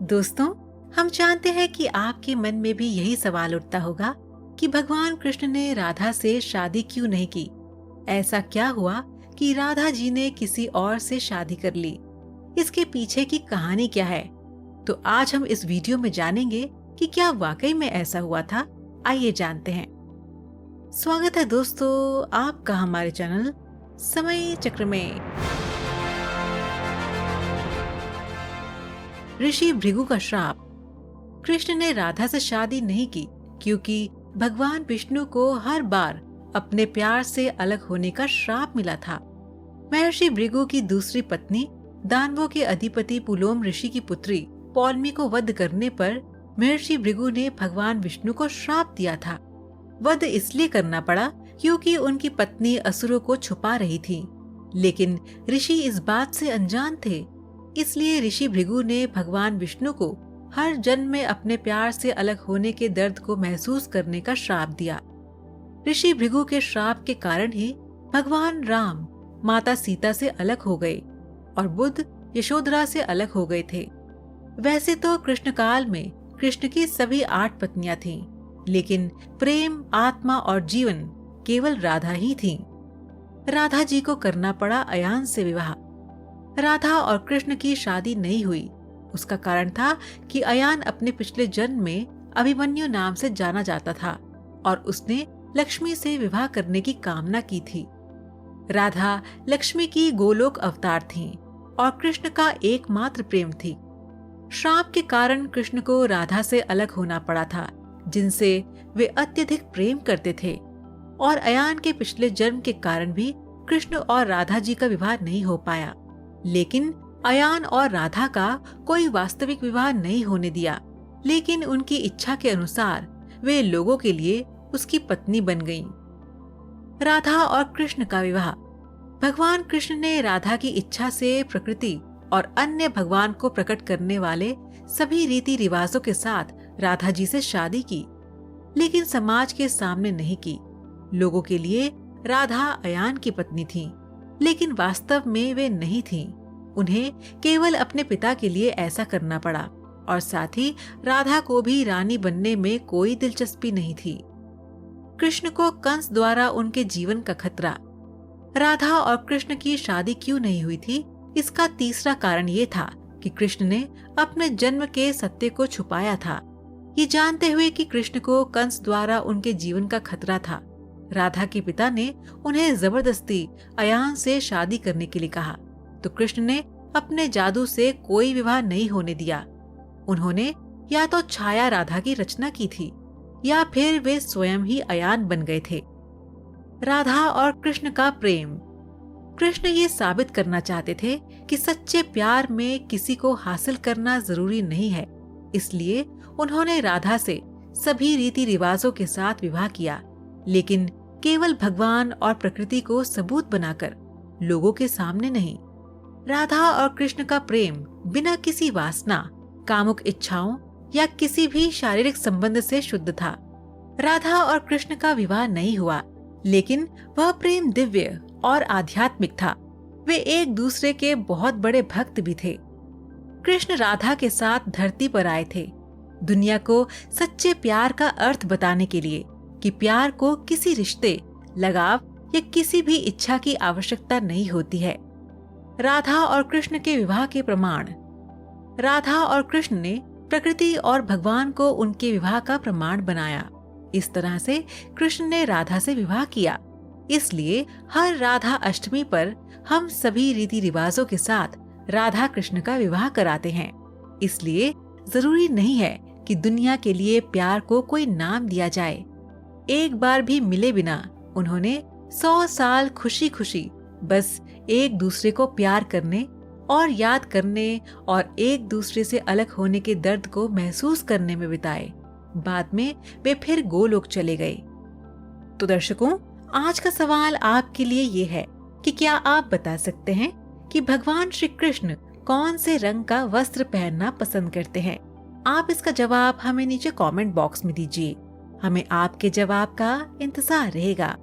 दोस्तों, हम जानते हैं कि आपके मन में भी यही सवाल उठता होगा कि भगवान कृष्ण ने राधा से शादी क्यों नहीं की। ऐसा क्या हुआ कि राधा जी ने किसी और से शादी कर ली? इसके पीछे की कहानी क्या है? तो आज हम इस वीडियो में जानेंगे कि क्या वाकई में ऐसा हुआ था। आइए जानते हैं। स्वागत है दोस्तों आपका हमारे चैनल समय चक्र में। ऋषि भृगु का श्राप। कृष्ण ने राधा से शादी नहीं की क्योंकि भगवान विष्णु को हर बार अपने प्यार से अलग होने का श्राप मिला था। महर्षि भृगु की दूसरी पत्नी दानवों के अधिपति पुलोम ऋषि की पुत्री पौलमी को वध करने पर महर्षि भृगु ने भगवान विष्णु को श्राप दिया था। वध इसलिए करना पड़ा क्योंकि उनकी पत्नी असुरों को छुपा रही थी, लेकिन ऋषि इस बात से अनजान थे। इसलिए ऋषि भृगु ने भगवान विष्णु को हर जन्म में अपने प्यार से अलग होने के दर्द को महसूस करने का श्राप दिया। ऋषि भृगु के श्राप के कारण ही भगवान राम माता सीता से अलग हो गए और बुद्ध यशोधरा से अलग हो गए थे। वैसे तो कृष्ण काल में कृष्ण की सभी 8 पत्नियां थीं, लेकिन प्रेम, आत्मा और जीवन केवल राधा ही थीं। राधा जी को करना पड़ा अयान से विवाह। राधा और कृष्ण की शादी नहीं हुई। उसका कारण था कि अयान अपने पिछले जन्म में अभिमन्यु नाम से जाना जाता था और उसने लक्ष्मी से विवाह करने की कामना की थी। राधा लक्ष्मी की गोलोक अवतार थीं और कृष्ण का एकमात्र प्रेम थी। श्राप के कारण कृष्ण को राधा से अलग होना पड़ा था, जिनसे वे अत्यधिक प्रेम करते थे, और अयान के पिछले जन्म के कारण भी कृष्ण और राधा जी का विवाह नहीं हो पाया। लेकिन अयान और राधा का कोई वास्तविक विवाह नहीं होने दिया, लेकिन उनकी इच्छा के अनुसार वे लोगों के लिए उसकी पत्नी बन गईं। राधा और कृष्ण का विवाह। भगवान कृष्ण ने राधा की इच्छा से प्रकृति और अन्य भगवान को प्रकट करने वाले सभी रीति रिवाजों के साथ राधा जी से शादी की, लेकिन समाज के सामने नहीं की। लोगों के लिए राधा अयान की पत्नी थी, लेकिन वास्तव में वे नहीं थीं। उन्हें केवल अपने पिता के लिए ऐसा करना पड़ा, और साथ ही राधा को भी रानी बनने में कोई दिलचस्पी नहीं थी। कृष्ण को कंस द्वारा उनके जीवन का खतरा। राधा और कृष्ण की शादी क्यों नहीं हुई थी? इसका तीसरा कारण ये था कि कृष्ण ने अपने जन्म के सत्य को छुपाया था। ये जानते हुए कि कृष्ण को कंस द्वारा उनके जीवन का खतरा था, राधा के पिता ने उन्हें जबरदस्ती अयान से शादी करने के लिए कहा, तो कृष्ण ने अपने जादू से कोई विवाह नहीं होने दिया। उन्होंने या तो छाया राधा की रचना की थी, या फिर वे स्वयं ही अयान बन गए थे। राधा और कृष्ण का प्रेम। कृष्ण ये साबित करना चाहते थे कि सच्चे प्यार में किसी को हासिल करना जरूरी नहीं है। इसलिए उन्होंने राधा से सभी रीति रिवाजों के साथ विवाह किया, लेकिन केवल भगवान और प्रकृति को सबूत बनाकर, लोगों के सामने नहीं। राधा और कृष्ण का प्रेम बिना किसी वासना, कामुक इच्छाओं या किसी भी शारीरिक संबंध से शुद्ध था। राधा और कृष्ण का विवाह नहीं हुआ, लेकिन वह प्रेम दिव्य और आध्यात्मिक था। वे एक दूसरे के बहुत बड़े भक्त भी थे। कृष्ण राधा के साथ धरती पर आए थे, दुनिया को सच्चे प्यार का अर्थ बताने के लिए, कि प्यार को किसी रिश्ते, लगाव या किसी भी इच्छा की आवश्यकता नहीं होती है। राधा और कृष्ण के विवाह के प्रमाण। राधा और कृष्ण ने प्रकृति और भगवान को उनके विवाह का प्रमाण बनाया। इस तरह से कृष्ण ने राधा से विवाह किया। इसलिए हर राधा अष्टमी पर हम सभी रीति रिवाजों के साथ राधा कृष्ण का विवाह कराते हैं। इसलिए जरूरी नहीं है कि दुनिया के लिए प्यार को कोई नाम दिया जाए। एक बार भी मिले बिना उन्होंने 100 साल खुशी खुशी बस एक दूसरे को प्यार करने और याद करने और एक दूसरे से अलग होने के दर्द को महसूस करने में बिताए। बाद में वे फिर गोलोक चले गए। तो दर्शकों, आज का सवाल आपके लिए ये है कि क्या आप बता सकते हैं कि भगवान श्री कृष्ण कौन से रंग का वस्त्र पहनना पसंद करते हैं? आप इसका जवाब हमें नीचे कमेंट बॉक्स में दीजिए। हमें आपके जवाब का इंतजार रहेगा।